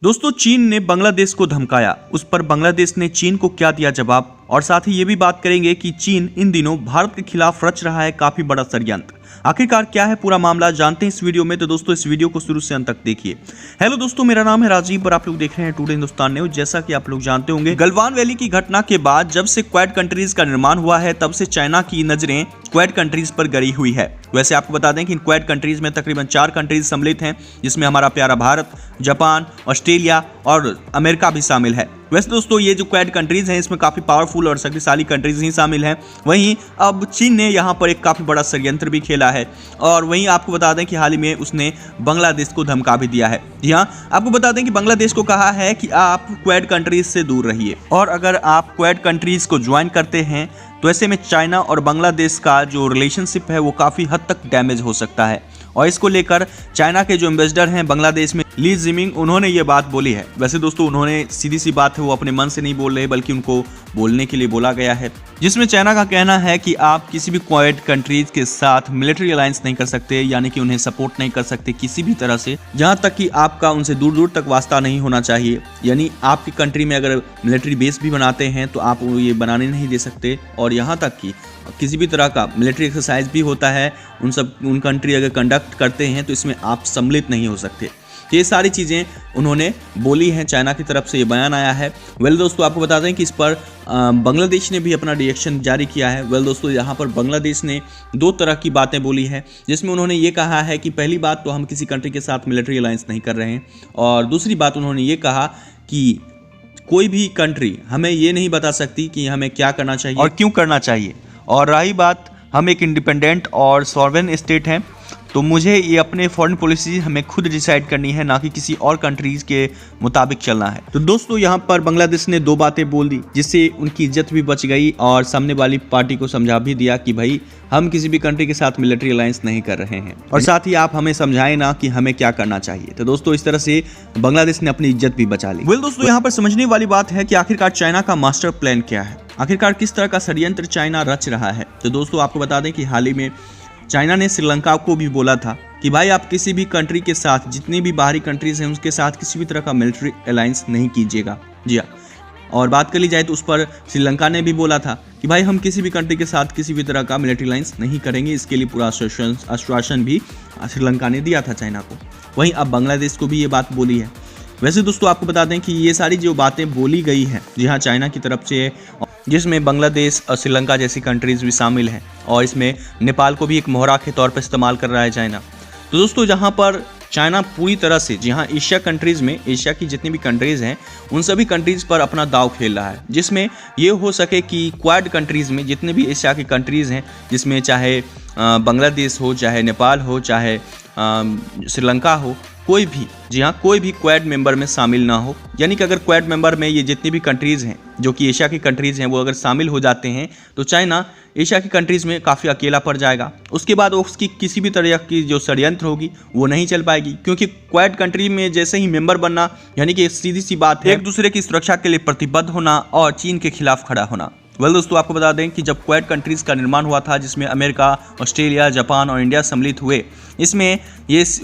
दोस्तों, चीन ने बांग्लादेश को धमकाया, उस पर बांग्लादेश ने चीन को क्या दिया जवाब। और साथ ही ये भी बात करेंगे कि चीन इन दिनों भारत के खिलाफ रच रहा है काफी बड़ा षड्यंत्र। आखिरकार क्या है पूरा मामला, जानते हैं इस वीडियो में। तो दोस्तों, इस वीडियो को शुरू से अंत तक देखिए। हेलो दोस्तों, मेरा नाम है राजीव और आप लोग देख रहे हैं टुडे हिंदुस्तान न्यूज। जैसा कि आप लोग जानते होंगे, गलवान वैली की घटना के बाद जब से क्वाड कंट्रीज का निर्माण हुआ है, तब से चाइना की नजरें क्वाड कंट्रीज पर गड़ी हुई है। वैसे आपको बता दें कि इन क्वाड कंट्रीज में तकरीबन 4 कंट्रीज सम्मिलित हैं, जिसमें हमारा प्यारा भारत, जापान, ऑस्ट्रेलिया और अमेरिका भी शामिल है। वैसे दोस्तों, ये जो क्वाड कंट्रीज हैं, इसमें काफी पावरफुल और शक्तिशाली कंट्रीज ही शामिल हैं। वहीं अब चीन ने यहाँ पर एक काफी बड़ा षड्यंत्र भी खेला है। और वहीं आपको बता दें कि हाल ही में उसने बांग्लादेश को धमका भी दिया है। जी हाँ, आपको बता दें कि बांग्लादेश को कहा है कि आप क्वाड कंट्रीज से दूर रहिए, और अगर आप क्वाड कंट्रीज को ज्वाइन करते हैं तो ऐसे में चाइना और बांग्लादेश का जो रिलेशनशिप है वो काफ़ी हद तक डैमेज हो सकता है। और इसको लेकर चाइना के जो एम्बेसडर हैं बांग्लादेश में, ली जिमिंग, उन्होंने ये बात बोली है। वैसे दोस्तों, उन्होंने सीधी सी बात है, वो अपने मन से नहीं बोल रहे, बल्कि उनको बोलने के लिए बोला गया है, जिसमें चाइना का कहना है कि आप किसी भी क्वाड कंट्रीज के साथ मिलिट्री अलायंस नहीं कर सकते, यानी कि उन्हें सपोर्ट नहीं कर सकते किसी भी तरह से, जहां तक कि आपका उनसे दूर दूर तक वास्ता नहीं होना चाहिए। यानी आपकी कंट्री में अगर मिलिट्री बेस भी बनाते हैं तो आप ये बनाने नहीं दे सकते, और यहाँ तक कि किसी भी तरह का मिलिट्री एक्सरसाइज भी होता है, उन कंट्री अगर कंडक्ट करते हैं तो इसमें आप सम्मिलित नहीं हो सकते। ये सारी चीज़ें उन्होंने बोली हैं, चाइना की तरफ से ये बयान आया है। वेल दोस्तों, आपको बता दें कि इस पर बांग्लादेश ने भी अपना रिएक्शन जारी किया है। वेल दोस्तों, यहाँ पर बांग्लादेश ने 2 तरह की बातें बोली हैं, जिसमें उन्होंने ये कहा है कि पहली बात तो हम किसी कंट्री के साथ मिलिट्री अलायंस नहीं कर रहे हैं, और दूसरी बात उन्होंने ये कहा कि कोई भी कंट्री हमें ये नहीं बता सकती कि हमें क्या करना चाहिए और क्यों करना चाहिए। और रही बात, हम एक इंडिपेंडेंट और सॉवरेन स्टेट हैं, तो मुझे ये अपने फॉरेन पॉलिसी हमें खुद डिसाइड करनी है, ना कि किसी और कंट्रीज के मुताबिक चलना है। तो दोस्तों, यहाँ पर बांग्लादेश ने 2 बातें बोल दी, जिससे उनकी इज्जत भी बच गई और सामने वाली पार्टी को समझा भी दिया कि भाई हम किसी भी कंट्री के साथ मिलिट्री अलायंस नहीं कर रहे हैं, और साथ ही आप हमें समझाएं ना कि हमें क्या करना चाहिए। तो दोस्तों, इस तरह से बांग्लादेश ने अपनी इज्जत भी बचा ली। वेल दोस्तों, यहाँ पर समझने वाली बात है कि आखिरकार चाइना का मास्टर प्लान क्या है, आखिरकार किस तरह का षड्यंत्र चाइना रच रहा है। तो दोस्तों, आपको बता दें कि हाल ही में चाइना ने श्रीलंका को भी बोला था कि भाई आप किसी भी कंट्री के साथ, जितनी भी बाहरी कंट्रीज हैं उसके साथ किसी भी तरह का मिलिट्री अलायंस नहीं कीजिएगा। जी हाँ, और बात कर ली जाए तो उस पर श्रीलंका ने भी बोला था कि भाई हम किसी भी कंट्री के साथ किसी भी तरह का मिलिट्री अलायंस नहीं करेंगे। इसके लिए पूरा आश्वासन भी श्रीलंका ने दिया था चाइना को। वहीं अब बांग्लादेश को भी ये बात बोली है। वैसे दोस्तों, आपको बता दें कि ये सारी जो बातें बोली गई हैं, जी हाँ, चाइना की तरफ से, जिसमें बांग्लादेश और श्रीलंका जैसी कंट्रीज भी शामिल हैं, और इसमें नेपाल को भी एक मोहरा के तौर पर इस्तेमाल कर रहा है चाइना। तो दोस्तों, जहाँ पर चाइना पूरी तरह से, जी हाँ, एशिया कंट्रीज़ में, एशिया की जितनी भी कंट्रीज़ हैं उन सभी कंट्रीज़ पर अपना दाव खेल रहा है, जिसमें ये हो सके कि क्वाड कंट्रीज़ में जितने भी एशिया की कंट्रीज़ हैं, जिसमें चाहे बांग्लादेश हो, चाहे नेपाल हो, चाहे श्रीलंका हो, कोई भी, जी हाँ, कोई भी क्वाड मेंबर में शामिल ना हो। यानी कि अगर क्वाड मेंबर में ये जितनी भी कंट्रीज़ हैं जो कि एशिया की कंट्रीज़ हैं, वो अगर शामिल हो जाते हैं तो चाइना एशिया की कंट्रीज़ में काफ़ी अकेला पड़ जाएगा। उसके बाद उसकी किसी भी तरह की जो षड्यंत्र होगी वो नहीं चल पाएगी, क्योंकि क्वाड कंट्री में जैसे ही मेंबर बनना, यानी कि सीधी सी बात है, एक दूसरे की सुरक्षा के लिए प्रतिबद्ध होना और चीन के खिलाफ खड़ा होना। वेल दोस्तों, आपको बता दें कि जब क्वाड कंट्रीज़ का निर्माण हुआ था, जिसमें अमेरिका, ऑस्ट्रेलिया, जापान और इंडिया सम्मिलित हुए, इसमें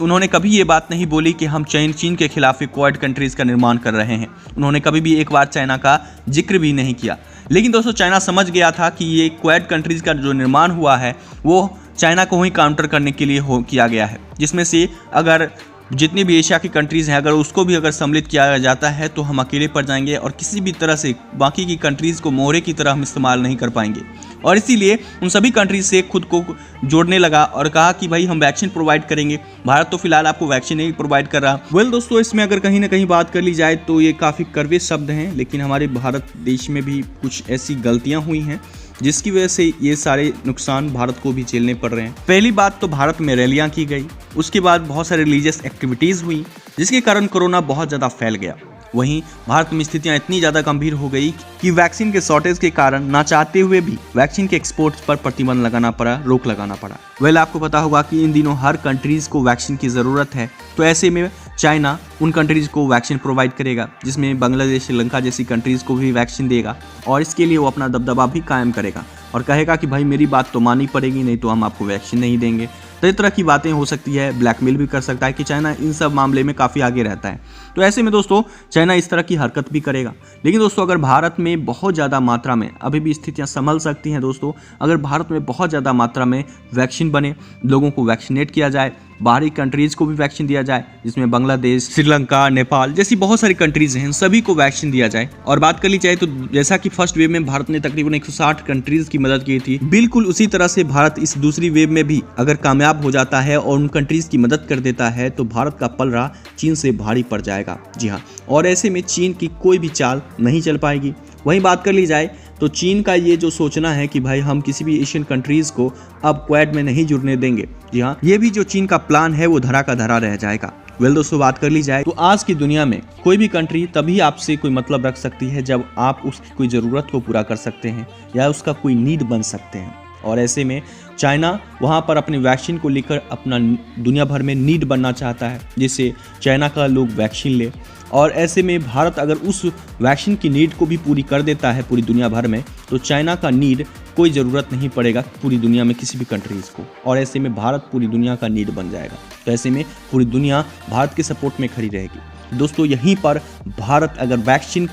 उन्होंने कभी ये बात नहीं बोली कि हम चीन के खिलाफ क्वाड कंट्रीज़ का निर्माण कर रहे हैं। उन्होंने कभी भी एक बार चाइना का जिक्र भी नहीं किया। लेकिन दोस्तों, चाइना समझ गया था कि ये क्वाड कंट्रीज़ का जो निर्माण हुआ है वो चाइना को ही काउंटर करने के लिए किया गया है, जिसमें से अगर जितनी भी एशिया की कंट्रीज़ हैं, अगर उसको भी अगर सम्मिलित किया जाता है तो हम अकेले पड़ जाएंगे, और किसी भी तरह से बाकी की कंट्रीज़ को मोहरे की तरह हम इस्तेमाल नहीं कर पाएंगे। और इसीलिए उन सभी कंट्रीज से खुद को जोड़ने लगा और कहा कि भाई हम वैक्सीन प्रोवाइड करेंगे। भारत तो फिलहाल आपको वैक्सीन नहीं प्रोवाइड कर रहा। वेल दोस्तों, इसमें अगर कहीं ना कहीं बात कर ली जाए तो ये काफ़ी कड़वे शब्द हैं, लेकिन हमारे भारत देश में भी कुछ ऐसी गलतियाँ हुई हैं जिसकी वजह से ये सारे नुकसान भारत को भी झेलने पड़ रहे हैं। पहली बात तो भारत में रैलियां की गई, उसके बाद बहुत सारे रिलीजियस एक्टिविटीज़ हुई, जिसके कारण कोरोना बहुत ज़्यादा फैल गया। वहीं भारत में स्थितियां इतनी ज़्यादा गंभीर हो गई कि वैक्सीन के शॉर्टेज के कारण ना चाहते हुए भी वैक्सीन के एक्सपोर्ट पर प्रतिबंध लगाना पड़ा, रोक लगाना पड़ा। वेल आपको पता होगा कि इन दिनों हर कंट्रीज़ को वैक्सीन की ज़रूरत है, तो ऐसे में चाइना उन कंट्रीज़ को वैक्सीन प्रोवाइड करेगा, जिसमें बांग्लादेश, श्रीलंका जैसी कंट्रीज़ को भी वैक्सीन देगा, और इसके लिए वो अपना दबदबा भी कायम करेगा और कहेगा कि भाई मेरी बात तो माननी पड़ेगी, नहीं तो हम आपको वैक्सीन नहीं देंगे। तो इस तरह की बातें हो सकती है, ब्लैकमेल भी कर सकता है कि चाइना इन सब मामले में काफ़ी आगे रहता है। तो ऐसे में दोस्तों चाइना इस तरह की हरकत भी करेगा। लेकिन दोस्तों अगर भारत में बहुत ज़्यादा मात्रा में अभी भी स्थितियां संभल सकती हैं दोस्तों, अगर भारत में बहुत ज़्यादा मात्रा में वैक्सीन बने, लोगों को वैक्सीनेट किया जाए, बाहरी कंट्रीज़ को भी वैक्सीन दिया जाए, जिसमें बांग्लादेश, श्रीलंका, नेपाल जैसी बहुत सारी कंट्रीज़ हैं, सभी को वैक्सीन दिया जाए। और बात कर ली जाए तो जैसा कि फर्स्ट वेव में भारत ने तकरीबन 160 कंट्रीज़ की मदद की थी, बिल्कुल उसी तरह से भारत इस दूसरी वेव में भी अगर कामयाब हो जाता है और उन कंट्रीज़ की मदद कर देता है तो भारत का पलड़ा चीन से भारी पड़ जाएगा। जी हाँ, और ऐसे में चीन की कोई भी चाल नहीं चल पाएगी। वहीं बात कर ली जाए तो चीन का ये जो सोचना है कि भाई हम किसी भी एशियन कंट्रीज़ को अब क्वाड में नहीं जुड़ने देंगे, जी हाँ, ये भी जो चीन का प्लान है वो धरा का धरा रह जाएगा। वेल दोस्तों बात कर ली जाए तो आज की दुनिया में कोई भी कंट्री तभी आपसे कोई मतलब रख सकती है जब आप उसकी कोई ज़रूरत को पूरा कर सकते हैं या उसका कोई नीड बन सकते हैं। और ऐसे में चाइना वहाँ पर अपने वैक्सीन को लेकर अपना दुनिया भर में नीड बनना चाहता है, जिससे चाइना का लोग वैक्सीन ले। और ऐसे में भारत अगर उस वैक्सीन की नीड को भी पूरी कर देता है पूरी दुनिया भर में, तो चाइना का नीड कोई ज़रूरत नहीं पड़ेगा पूरी दुनिया में किसी भी कंट्रीज़ को। और ऐसे में भारत पूरी दुनिया का नीड बन जाएगा। तो ऐसे में पूरी दुनिया भारत के सपोर्ट में खड़ी रहेगी। दोस्तों यहीं पर भारत अगर वैक्सीन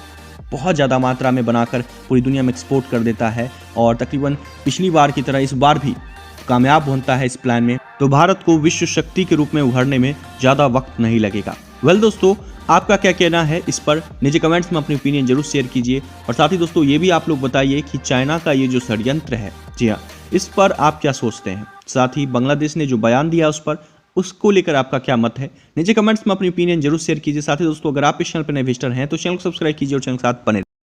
बहुत ज़्यादा मात्रा में बनाकर पूरी दुनिया में एक्सपोर्ट कर देता है और तकरीबन पिछली बार की तरह इस बार भी कामयाब होता है इस प्लान में, तो भारत को विश्व शक्ति के रूप में उभरने में ज़्यादा वक्त नहीं लगेगा। वेल दोस्तों आपका क्या कहना है इस पर नीचे कमेंट्स में अपनी ओपिनियन जरूर शेयर कीजिए। और साथ ही दोस्तों ये भी आप लोग बताइए कि चाइना का ये जो षड्यंत्र है, जी हाँ, इस पर आप क्या सोचते हैं। साथ ही बांग्लादेश ने जो बयान दिया उस पर, उसको लेकर आपका क्या मत है, नीचे कमेंट्स में अपनी ओपिनियन जरूर शेयर कीजिए। साथ ही दोस्तों अगर आप इस चैनल पर नए विजिटर हैं तो चैनल को सब्सक्राइब कीजिए और चैनल के साथ बने